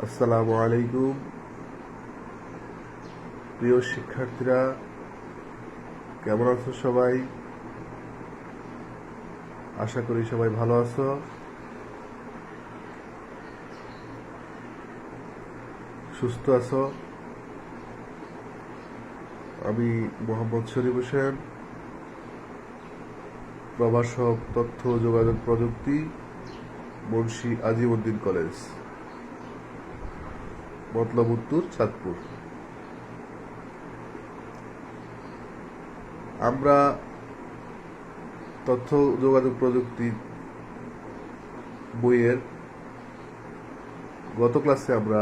আসসালামু আলাইকুম প্রিয় শিক্ষার্থীরা, কেমন আছো সবাই? আশা করি সবাই ভালো আছো, সুস্থ আছো। আমি মোহাম্মদ শরীফ হোসেন, প্রভাষক তথ্য ও যোগাযোগ প্রযুক্তি, মুন্সি আজিমউদ্দিন কলেজ, মতলব উত্তর, চাঁদপুর। আমরা তথ্য যোগাযোগ প্রযুক্তি বইয়ের গত ক্লাসে আমরা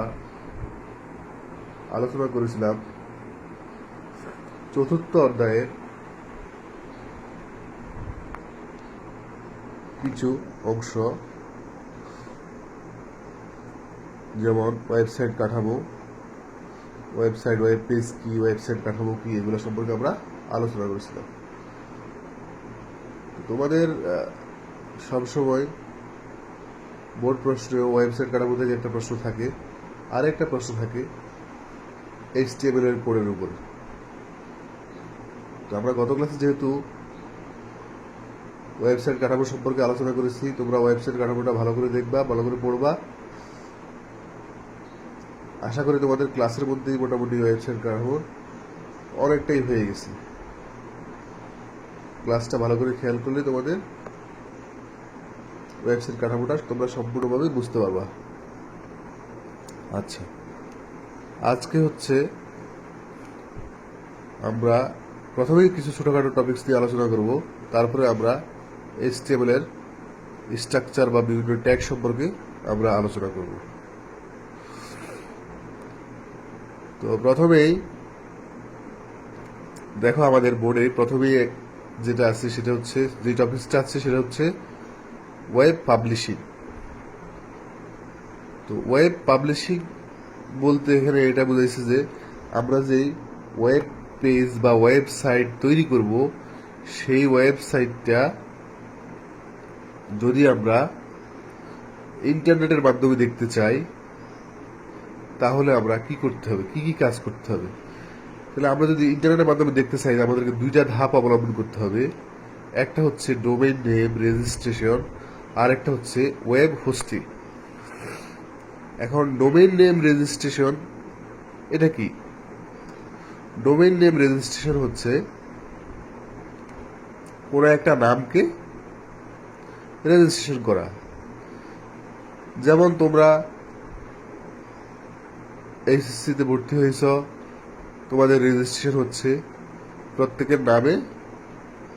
আলোচনা করেছিলাম চতুর্থ অধ্যায়ের কিছু অংশ, যেমন ওয়েবসাইট কাঠামো, ওয়েব পেজ কি, ওয়েবসাইট কাঠামো কি, এগুলো সম্পর্কে আমরা আলোচনা করেছিলাম। তোমাদের সবসময় বোর্ড প্রশ্নে ওয়েবসাইট কাঠামো থেকে একটা প্রশ্ন থাকে, আর একটা প্রশ্ন থাকে HTML এর কোডের উপরে। তো আমরা গত ক্লাসে যেহেতু ওয়েবসাইট কাঠামো সম্পর্কে আলোচনা করেছি, তোমরা ওয়েবসাইট কাঠামোটা ভালো করে দেখবা, ভালো করে পড়বা। আশা করি তোমাদের ক্লাসের মধ্যেই মোটামুটি ওয়েবসাইট কাঠামো অনেকটাই হয়ে গেছে। ক্লাসটা ভালো করে খেয়াল করলে তোমাদের ওয়েবসাইট কাঠামোটা তোমরা সম্পূর্ণভাবে বুঝতে পারবা। আচ্ছা, আজকে হচ্ছে আমরা প্রথমেই কিছু ছোটখাটো টপিকস নিয়ে আলোচনা করব, তারপরে আমরা HTML এর স্ট্রাকচার বা বিভিন্ন ট্যাগ সম্পর্কে আমরা আলোচনা করব। তো প্রথমেই দেখো, আমাদের বোর্ডে প্রথমেই যেটা আছে সেটা হচ্ছে, যে টপিকসটা আছে সেটা হচ্ছে ওয়েব পাবলিশিং। তো ওয়েব পাবলিশিং বলতে এখানে এটা বোঝাইছে যে আমরা যেই ওয়েব পেজ বা ওয়েবসাইট তৈরি করব, সেই ওয়েবসাইটটা যদি আমরা ইন্টারনেটের মাধ্যমে দেখতে চাই, তাহলে আমরা কি করতে হবে, কি কি কাজ করতে হবে। তাহলে আমরা যদি ইন্টারনেটের মাধ্যমে দেখতে চাই, আমাদেরকে দুইটা ধাপ অবলম্বন করতে হবে। একটা হচ্ছে ডোমেইন নেম রেজিস্ট্রেশন, আর একটা হচ্ছে ওয়েব হোস্টিং। এখন ডোমেইন নেম রেজিস্ট্রেশন এটা কি? ডোমেইন নেম রেজিস্ট্রেশন হচ্ছে কোনো একটা নামকে রেজিস্ট্রেশন করা। যেমন তোমরা এইচএসসিতে ভর্তি হয়েছ, তোমাদের রেজিস্ট্রেশন হচ্ছে প্রত্যেকের নামে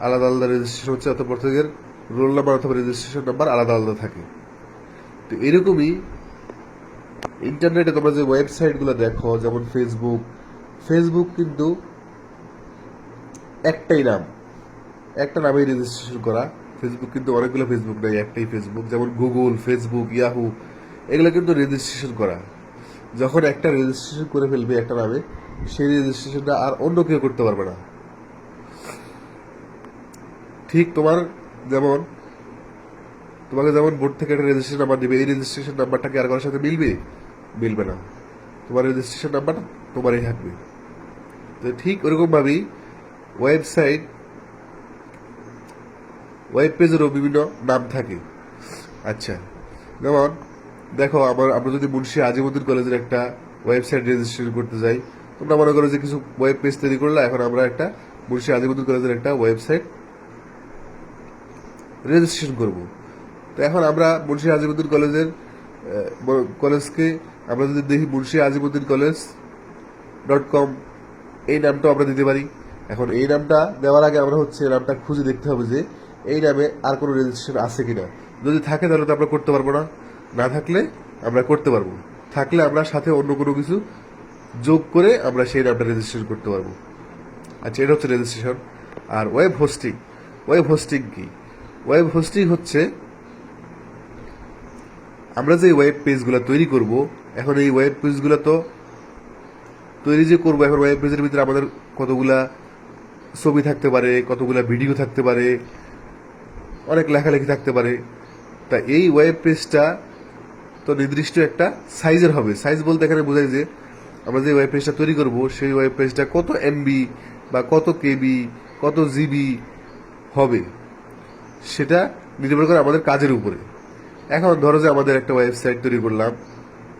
আলাদা আলাদা রেজিস্ট্রেশন হচ্ছে, অথবা প্রত্যেকের রোল নাম্বার অথবা রেজিস্ট্রেশন নাম্বার আলাদা আলাদা থাকে। তো এরকমই ইন্টারনেটে তোমরা যে ওয়েবসাইটগুলো দেখো, যেমন ফেসবুক কিন্তু একটাই নাম, একটা নামেই রেজিস্ট্রেশন করা। ফেসবুক কিন্তু অনেকগুলো ফেসবুক নেই, একটাই ফেসবুক। যেমন গুগল, ফেসবুক, ইয়াহু, এগুলো কিন্তু রেজিস্ট্রেশন করা। যখন একটা রেজিস্ট্রেশন করে ফেলবে একটা নামে, সেই রেজিস্ট্রেশনটা আর অন্য কেউ করতে পারবে না। ঠিক তোমাকে যেমন বোর্ড থেকে একটা রেজিস্ট্রেশন নাম্বার দিবে, এই রেজিস্ট্রেশন নাম্বারটা কি আর কারোর সাথে মিলবে না। তোমার রেজিস্ট্রেশন নাম্বারটা তোমারই থাকবে। তো ঠিক ওরকম ভাবেই ওয়েবসাইট, ওয়েব পেজেরও বিভিন্ন নাম থাকে। আচ্ছা, যেমন দেখো, আমরা যদি মুন্সি আজিমউদ্দিন কলেজের একটা ওয়েবসাইট রেজিস্ট্রেশন করতে যাই, তোমরা মনে করো যে কিছু ওয়েব পেজ তৈরি করলে, এখন আমরা একটা মুন্সি আজিমউদ্দিন কলেজের একটা ওয়েবসাইট রেজিস্ট্রেশন করব। তো এখন আমরা মুন্সি আজিমউদ্দিন কলেজকে আমরা যদি দেখি মুন্সি আজিমউদ্দিন কলেজ.com, এই নামটাও আমরা দিতে পারি। এখন এই নামটা দেওয়ার আগে আমরা হচ্ছে নামটা খুঁজে দেখতে হবে যে এই নামে আর কোনো রেজিস্ট্রেশন আছে কিনা। যদি থাকে তাহলে তো আমরা করতে পারবো না, না থাকলে আমরা করতে পারবো, থাকলে আমরা সাথে অন্য কোনো কিছু যোগ করে আমরা সেই নামটা রেজিস্ট্রেশন করতে পারবো। আচ্ছা, এটা হচ্ছে রেজিস্ট্রেশন। আর ওয়েব হোস্টিং কি? ওয়েব হোস্টিং হচ্ছে আমরা যে ওয়েব পেজগুলো তৈরি করব, এখন এই ওয়েব পেজগুলো তো তৈরি যে করবো, এখন ওয়েব পেজের ভিতরে আমাদের কতগুলা ছবি থাকতে পারে, কতগুলা ভিডিও থাকতে পারে, অনেক লেখালেখি থাকতে পারে। তা এই ওয়েব পেজটা তো নির্দিষ্ট একটা সাইজের হবে। সাইজ বলতে এখানে বোঝায় যে আমরা যে ওয়েব পেজটা তৈরি করব সেই ওয়েব পেজটা কত এমবি বা কত কেবি কত জিবি হবে সেটা নির্ভর করে আমাদের কাজের উপরে। এখন ধরো যে আমাদের একটা ওয়েবসাইট তৈরি করলাম,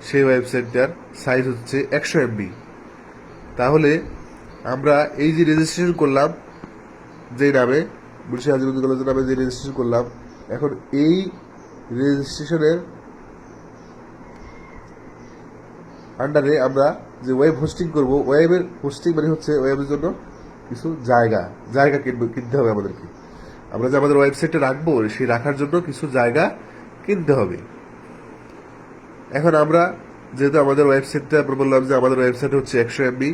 সেই ওয়েবসাইটটার সাইজ হচ্ছে 100 এমবি। তাহলে আমরা এই যে রেজিস্ট্রেশন করলাম যেই নামে, মুন্সি আজিমুদ্দিন কলেজের নামে যে রেজিস্ট্রেশন করলাম, এখন এই রেজিস্ট্রেশনের আন্ডারে আমরা যে ওয়েব হোস্টিং করব, ওয়েবের হোস্টিং মানে হচ্ছে ওয়েবের জন্য কিছু জায়গা কিনতে হবে আমাদেরকে। আমরা যে আমাদের ওয়েবসাইটে রাখবো সেই রাখার জন্য কিছু জায়গা কিনতে হবে। এখন আমরা যেহেতু আমাদের ওয়েবসাইটটা আমরা বললাম যে আমাদের ওয়েবসাইট হচ্ছে 100 এমবি,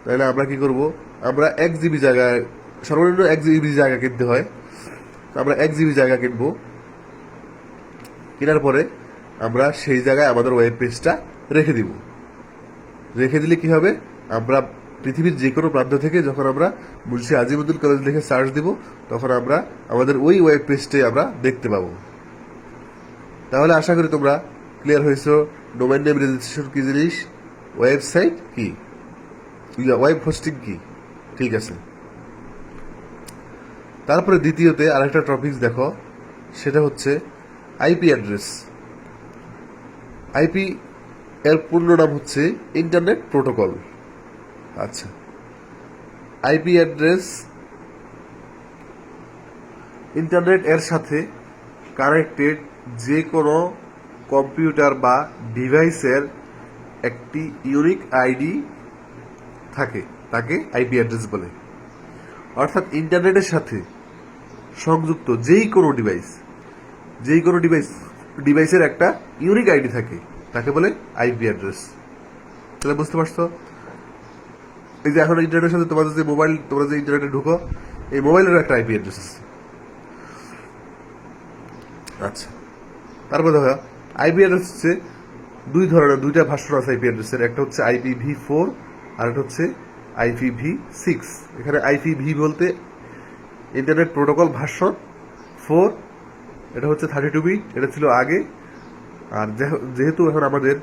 তাহলে আমরা কি করব, আমরা 1 জিবি জায়গায়, সর্বনিম্ন 1 জিবি জায়গা কিনতে হয়। আমরা 1 জিবি জায়গা কিনবো। কেনার পরে আমরা সেই জায়গায় আমাদের ওয়েব পেজটা রেখে দিব। রেখে দিলে কি হবে, আমরা পৃথিবীর যে কোনো প্রান্ত থেকে যখন আমরা মুন্সি আজিমুদ্দিন কলেজ লিখে সার্চ দিব, তখন আমরা আমাদের ওই ওয়েব পেজটাই আমরা দেখতে পাবো। তাহলে আশা করি তোমরা ক্লিয়ার হয়েছো ডোমেইন নেম রেজিস্ট্রেশন কি জিনিস, ওয়েবসাইট কি, ওয়েব হোস্টিং কি। ঠিক আছে, তারপরে দ্বিতীয়তে আরেকটা টপিক দেখো, সেটা হচ্ছে আইপি অ্যাড্রেস। আইপি এর পূর্ণ নাম হচ্ছে ইন্টারনেট প্রোটোকল। আচ্ছা, আইপি অ্যাড্রেস ইন্টারনেট এর সাথে কানেক্টেড যে কোনো কম্পিউটার বা ডিভাইসের একটি ইউনিক আইডি থাকে, তাকে আইপি অ্যাড্রেস বলে। অর্থাৎ ইন্টারনেটের সাথে সংযুক্ত যেই কোনো ডিভাইসের একটা ইউনিক আইডি থাকে, তাকে বলে আইপি অ্যাড্রেস। তাহলে বুঝতে পারছো, এই যে এখন ইন্টারনেটের সাথে তোমাদের যে মোবাইল, তোমরা যে ইন্টারনেটে ঢুকো, এই মোবাইলের একটা আইপি অ্যাড্রেস আছে। আচ্ছা, তারপর দেখো আইপি অ্যাড্রেস হচ্ছে দুই ধরনের, দুইটা ভার্সন আছে আইপি অ্যাড্রেসের। একটা হচ্ছে IPv4 আর একটা হচ্ছে IPv6। এখানে IPv বলতে ইন্টারনেট প্রোটোকল ভার্সন 4, এটা হচ্ছে 32 বিট, এটা ছিল আগে। আর যেহেতু এখন আমাদের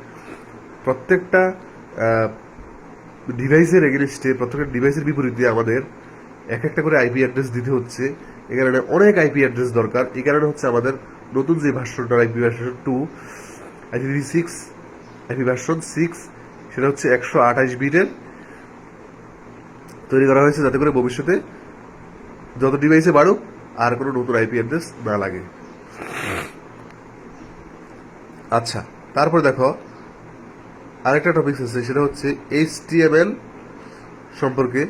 প্রত্যেকটা ডিভাইসের এগেনস্টে, প্রত্যেকটা ডিভাইসের বিপরীতে আমাদের এক একটা করে আইপি অ্যাড্রেস দিতে হচ্ছে, এই কারণে অনেক আইপি অ্যাড্রেস দরকার। এই কারণে হচ্ছে আমাদের নতুন যে ভার্সনটা IP version 2, IPv6, IP version 6, সেটা হচ্ছে 128 বিটের তৈরি করা হয়েছে, যাতে করে ভবিষ্যতে যত ডিভাইসে বাড়ুক আর কোনো নতুন আইপি অ্যাড্রেস না লাগে। আচ্ছা, তারপর দেখো আরেকটা টপিক আছে, সেটা হচ্ছে HTML সম্পর্কে।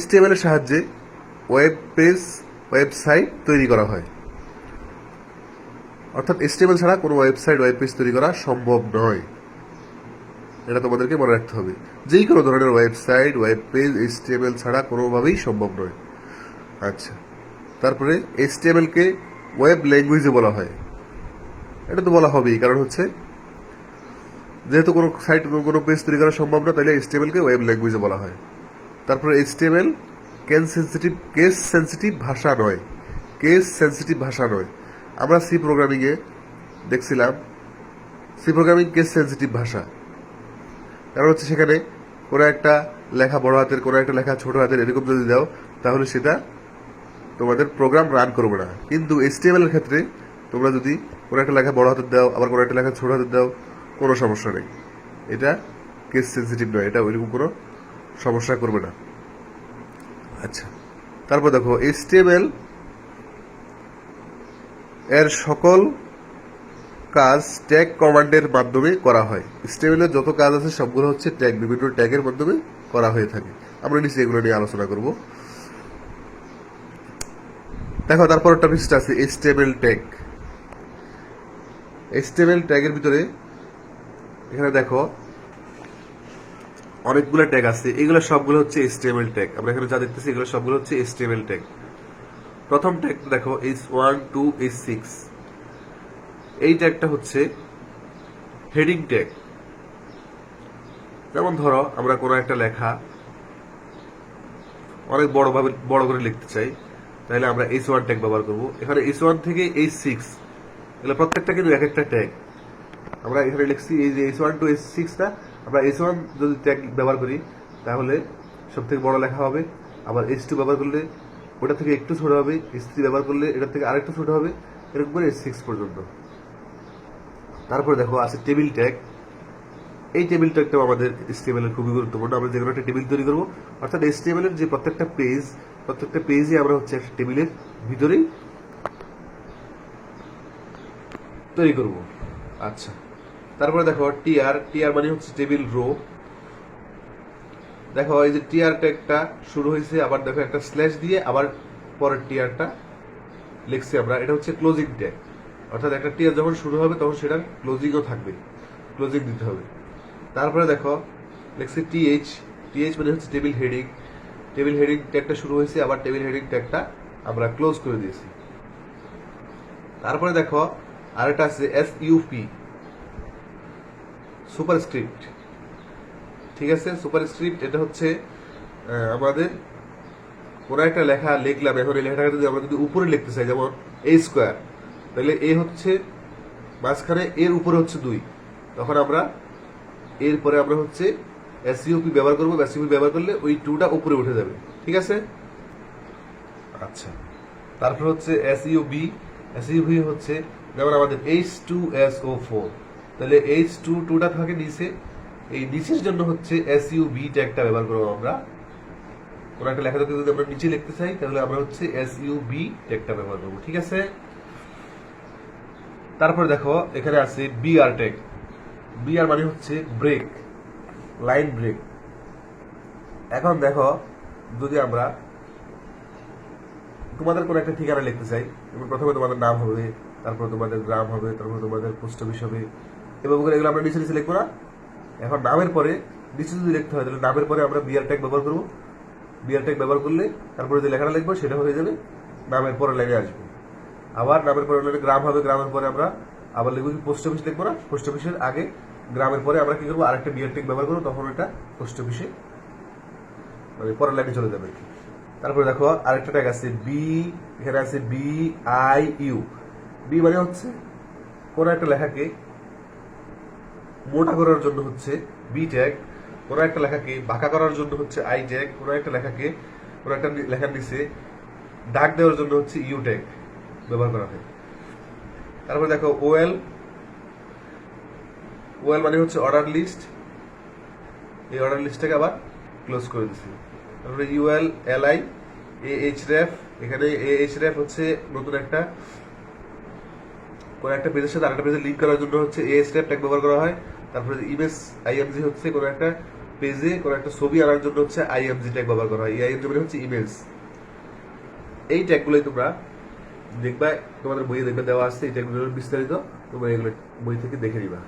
HTML এর সাহায্যে ওয়েবসাইট তৈরি করা হয়। অর্থাৎ HTML ছাড়া কোনো ওয়েব পেজ তৈরি করা সম্ভব নয়, এটা তোমাদেরকে মনে রাখতে হবে। যেই কোনো ধরনের ওয়েব পেজ HTML ছাড়া কোনোভাবেই সম্ভব নয়। আচ্ছা, তারপরে HTML কে ওয়েব ল্যাঙ্গুয়েজে বলা হয়। এটা তো বলা হবেই, কারণ হচ্ছে যেহেতু কোনো সাইট, কোনো পেজ তৈরি করা সম্ভব না, তাহলে HTML কে ওয়েব ল্যাঙ্গুয়েজে বলা হয়। তারপরে HTML কেস সেন্সিটিভ ভাষা নয়। আমরা সি প্রোগ্রামিংয়ে দেখছিলাম, সি প্রোগ্রামিং কেস সেন্সিটিভ ভাষা। কারণ হচ্ছে সেখানে কোনো একটা লেখা বড় হাতের, কোনো একটা লেখা ছোট হাতের, এরকম যদি দাও, তাহলে সেটা তোমাদের প্রোগ্রাম রান করবে না। কিন্তু HTML এর ক্ষেত্রে তোমরা যদি কোনো একটা লেখা বড় হাতের দাও, আবার কোনো একটা লেখা ছোট হাতের দাও, কোনো সমস্যা নেই। এটা কেস সেন্সিটিভ নয়, এটা ওইরকম কোনো সমস্যা করবে না। আচ্ছা, তারপর দেখো HTML এর সকল কাজ ট্যাগ কমান্ডের মাধ্যমে করা হয়। HTML এর যত কাজ আছে সবগুলো হচ্ছে ট্যাগ, বিভিন্ন ট্যাগের মাধ্যমে করা হয়ে থাকে। আমরা নিচে এগুলো নিয়ে আলোচনা করব। দেখো তারপর একটা বিষয় আছে HTML ট্যাগ। HTML ট্যাগের ভিতরে এখানে দেখো অনেকগুলো ট্যাগ আছে, এগুলো সবগুলো হচ্ছে HTML ট্যাগ। আমরা এখানে যা দেখতেছি এগুলো সবগুলো হচ্ছে HTML ট্যাগ। প্রথম ট্যাগ দেখো H1 2 H6, এই ট্যাগটা হচ্ছে হেডিং ট্যাগ। যেমন ধরো আমরা কোনো একটা লেখা অনেক বড় করে লিখতে চাই, তাহলে আমরা H1 ট্যাগ ব্যবহার করব। এখানে H1 থেকে H6 এগুলো প্রত্যেকটা কিন্তু এক একটা ট্যাগ। আমরা এখানে লিখছি এই যে S1 to S6 টা, আমরা S1 যদি ট্যাগ ব্যবহার করি তাহলে সব থেকে বড় লেখা হবে, আবার S2 ব্যবহার করলে ওটা থেকে একটু ছোট হবে, S3 ব্যবহার করলে এটা থেকে আরেকটু ছোট হবে, এরকম করে S6 পর্যন্ত। তারপরে দেখো আছে টেবিল ট্যাগ। এই টেবিল ট্যাগটাও আমাদের HTML এর খুবই গুরুত্বপূর্ণ। আমরা যে কোনো একটা টেবিল তৈরি করবো, অর্থাৎ HTML এর যে প্রত্যেকটা পেজই আমরা হচ্ছে একটা টেবিলের ভিতরেই তৈরি করব। আচ্ছা, তারপরে দেখো টিআর মানে হচ্ছে টেবিল রো। দেখো এই যে টিআর ট্যাগটা শুরু হয়েছে, আবার দেখো একটা স্ল্যাশ দিয়ে আবার পরের টিআরটা লিখছি আমরা, এটা হচ্ছে ক্লোজিং ট্যাগ। অর্থাৎ একটা টিআর যখন শুরু হবে তখন সেটার ক্লোজিংও থাকবে, ক্লোজিং দিতে হবে। তারপরে দেখো লিখছি টিএইচ মানে হচ্ছে টেবিল হেডিং ট্যাগটা শুরু হয়েছে, আবার টেবিল হেডিং ট্যাগটা আমরা ক্লোজ করে দিয়েছি। তারপরে দেখো আরেকটা আছে SUP, সুপারস্ক্রিপ্ট। ঠিক আছে, সুপারস্ক্রিপ্ট এটা হচ্ছে আমাদের কোনো একটা লেখা লিখলাম, এখন এই লেখাটাকে যদি আমরা যদি উপরে লিখতে চাই, যেমন A², তাহলে এ হচ্ছে মাঝখানে, এর উপরে হচ্ছে 2, তখন আমরা এরপরে আমরা হচ্ছে SUP ব্যবহার করবো। SUP ব্যবহার করলে ওই 2টা উপরে উঠে যাবে। ঠিক আছে, আচ্ছা। তারপর হচ্ছে SUV হচ্ছে যেমন আমাদের H2SO4, তাহলে H2টা থাকে নিচে, এই নিচের জন্য হচ্ছে SUV ট্যাগটা ব্যবহার করবো আমরা। কোন একটা লেখা যদি আমরা নিচে লিখতে চাই তাহলে আমরা হচ্ছে SUV ট্যাগটা ব্যবহার করবো। ঠিক আছে, তারপর দেখো এখানে আছে BR ট্যাগ। BR মানে হচ্ছে ব্রেক, লাইন ব্রেক। এখন দেখো যদি আমরা তোমাদের কোনো একটা ঠিকানা লিখতে চাই, প্রথমে তোমাদের নাম হবে, তারপর তোমাদের গ্রাম হবে, তারপর তোমাদের পোস্ট অফিস হবে, এভাবে করে এগুলো আমরা নিচে নিচে লিখবো না। এখন নামের পরে নিচে যদি লিখতে হয় তাহলে নামের পরে আমরা বিআর ট্যাগ ব্যবহার করবো। বিআর ট্যাগ ব্যবহার করলে তারপরে যে লেখাটা লিখবো সেটা হয়ে যাবে নামের পরে লাইনে আসবে। আবার নামের পরে লাইনে গ্রাম হবে, গ্রামের পরে আমরা আবার লিখবো পোস্ট অফিস লিখবো না, পোস্ট অফিসের আগে গ্রামের পরে আমরা কি করবো আরেকটা বিআর ট্যাগ ব্যবহার করবো, তখন এটা পোস্ট অফিসে মানে পরের লাইনে চলে যাবে। তারপরে দেখো আরেকটা ট্যাগ আছে বি, এখানে আছে BIU। বি মানে হচ্ছে কোন একটা লেখাকে মোটা করার জন্য হচ্ছে বি ট্যাগ, কোন একটা লেখাকে বাঁকা করার জন্য হচ্ছে আই ট্যাগ, কোন একটা লেখার নিচে দাগ দেওয়ার জন্য হচ্ছে ইউ ট্যাগ ব্যবহার করা হয়। তারপরে দেখো OL মানে হচ্ছে অর্ডার লিস্ট, এই অর্ডার লিস্টটাকে আবার ক্লোজ করে দিচ্ছি। তারপরে ULLI AHREF, এখানে AHREF হচ্ছে নতুন একটা কোন একটা পেজের সাথে আরেকটা পেজে লিংক করার জন্য হচ্ছে AHREF ট্যাগ ব্যবহার করা হয়। তারপরে ইমেজ IMG হচ্ছে কোন একটা পেজে কোন একটা ছবি আনার জন্য হচ্ছে IMG ট্যাগ ব্যবহার করা হয়। IMG মানে হচ্ছে ইমেজ। এই ট্যাগগুলোই তোমরা দেখবা, তোমাদের বইয়ে দেখবে দেওয়া আছে, এই ট্যাগগুলোর বিস্তারিত তোমরা এগুলো বই থেকে দেখে নিবা।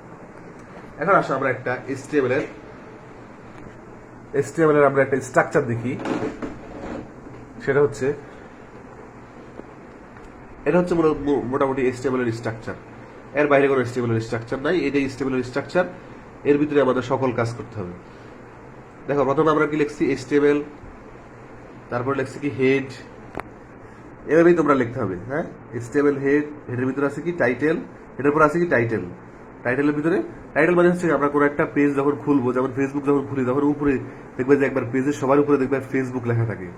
এখন আসো আমরা একটা HTML এর আমরা একটা স্ট্রাকচার দেখি। সেটা হচ্ছে এটা হচ্ছে মোটামুটি HTML এর স্ট্রাকচার, এর বাইরে কোনো HTML এর স্ট্রাকচার নাই। এটাই HTML এর স্ট্রাকচার, এর ভিতরে আমাদের সকল কাজ করতে হবে। দেখো প্রথমে আমরা কি লিখছি HTML, তারপরে লিখছি কি হেড, এভাবেই তোমরা লিখতে হবে। হ্যাঁ, HTML হেডের ভিতরে আছে কি টাইটেল, এটার পর আছে কি টাইটেলের ভিতরে টাইটেল মানে হচ্ছে আমরা কোনো একটা পেজ যখন খুলবো, যেমন ফেসবুক যখন খুলি তখন উপরে দেখবে যে একবার পেজের সবার উপরে দেখবে ফেসবুক লেখা থাকে।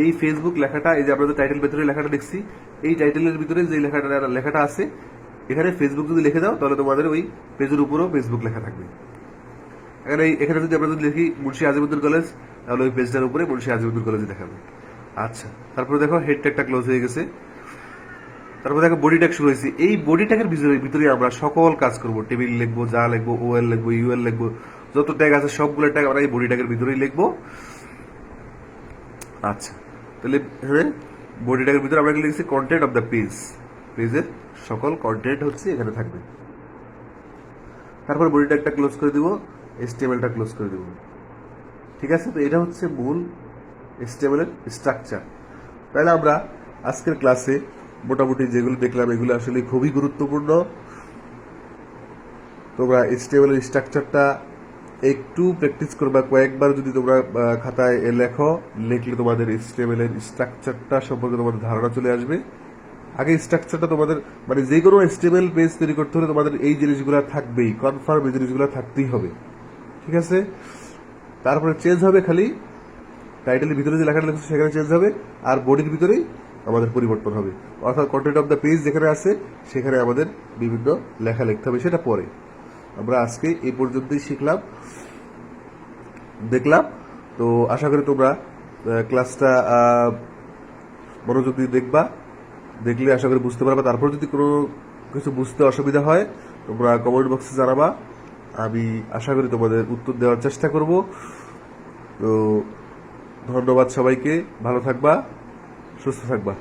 এই ফেসবুক লেখাটা, এই যে আমরা যে টাইটেল ভিতরে লেখাটা লিখছি, এই টাইটেলের ভিতরে যে লেখাটা আছে এখানে ফেসবুক যদি লিখে দাও তাহলে তোমাদের ওই পেজের উপরেও ফেসবুক লেখা থাকবে। এখানে যদি আমরা যদি লিখি মুন্সি আজিমুদ্দিন কলেজ, তাহলে ওই পেজটার উপরে মুন্সি আজিমুদ্দিন কলেজ দেখাবে। আচ্ছা, তারপরে দেখো হেড ট্যাগটা ক্লোজ হয়ে গেছে। তারপর দেখো বডি ট্যাগ শুরু হয়েছে। এই বডি ট্যাগের ভিতরে আমরা সকল কাজ করব, টেবিল লিখবো, যা লিখবো, OL লিখবো, UL লিখবো, যত ট্যাগ আছে সবগুলো ট্যাগ আমরা এই বডি ট্যাগের ভিতরেই লিখবো। আচ্ছা, তাহলে হ্যাঁ, বডি ট্যাগের ভিতরে আমরা লিখছি কন্টেন্ট অফ দ্য পেজ, পেজের সকল কন্টেন্ট হচ্ছে এখানে থাকবে। তারপর বডি ট্যাগটা ক্লোজ করে দিব, HTMLটা ক্লোজ করে দিব। ঠিক আছে, তো এটা হচ্ছে মূল HTML এর স্ট্রাকচার। তাহলে আমরা আজকের ক্লাসে মোটামুটি যেগুলো দেখলাম এগুলো আসলে খুবই গুরুত্বপূর্ণ। তোমরা HTML এর স্ট্রাকচারটা একটু প্র্যাকটিস করবা, কয়েকবার যদি তোমরা খাতায় লিখলে তোমাদের HTML এর স্ট্রাকচারটা সম্পর্কে তোমাদের ধারণা চলে আসবে। আগে স্ট্রাকচারটা তোমাদের মানে যে কোনো HTML পেজ তৈরি করতে হলে তোমাদের এই জিনিসগুলো থাকবেই, কনফার্ম এই জিনিসগুলো থাকতেই হবে, ঠিক আছে। তারপরে চেঞ্জ হবে খালি টাইটেলের ভিতরে যে লেখাটা লিখছে সেখানে চেঞ্জ হবে, আর বডির ভিতরেই আমাদের পরিবর্তন হবে, অর্থাৎ কন্টেন্ট অফ দ্য পেজ যেখানে আছে সেখানে আমাদের বিভিন্ন লেখা লিখতে হবে, সেটা পরে। আমরা আজকে এই পর্যন্তই শিখলাম, দেখলাম। তো আশা করি তোমরা ক্লাসটা মনোযোগ দিয়ে দেখবা, দেখলে আশা করি বুঝতে পারবা। তারপর যদি কোনো কিছু বুঝতে অসুবিধা হয় তোমরা কমেন্ট বক্সে জানাবা, আমি আশা করি তোমাদের উত্তর দেওয়ার চেষ্টা করব। তো ধন্যবাদ সবাইকে, ভালো থাকবা, সুস্থ থাকবা।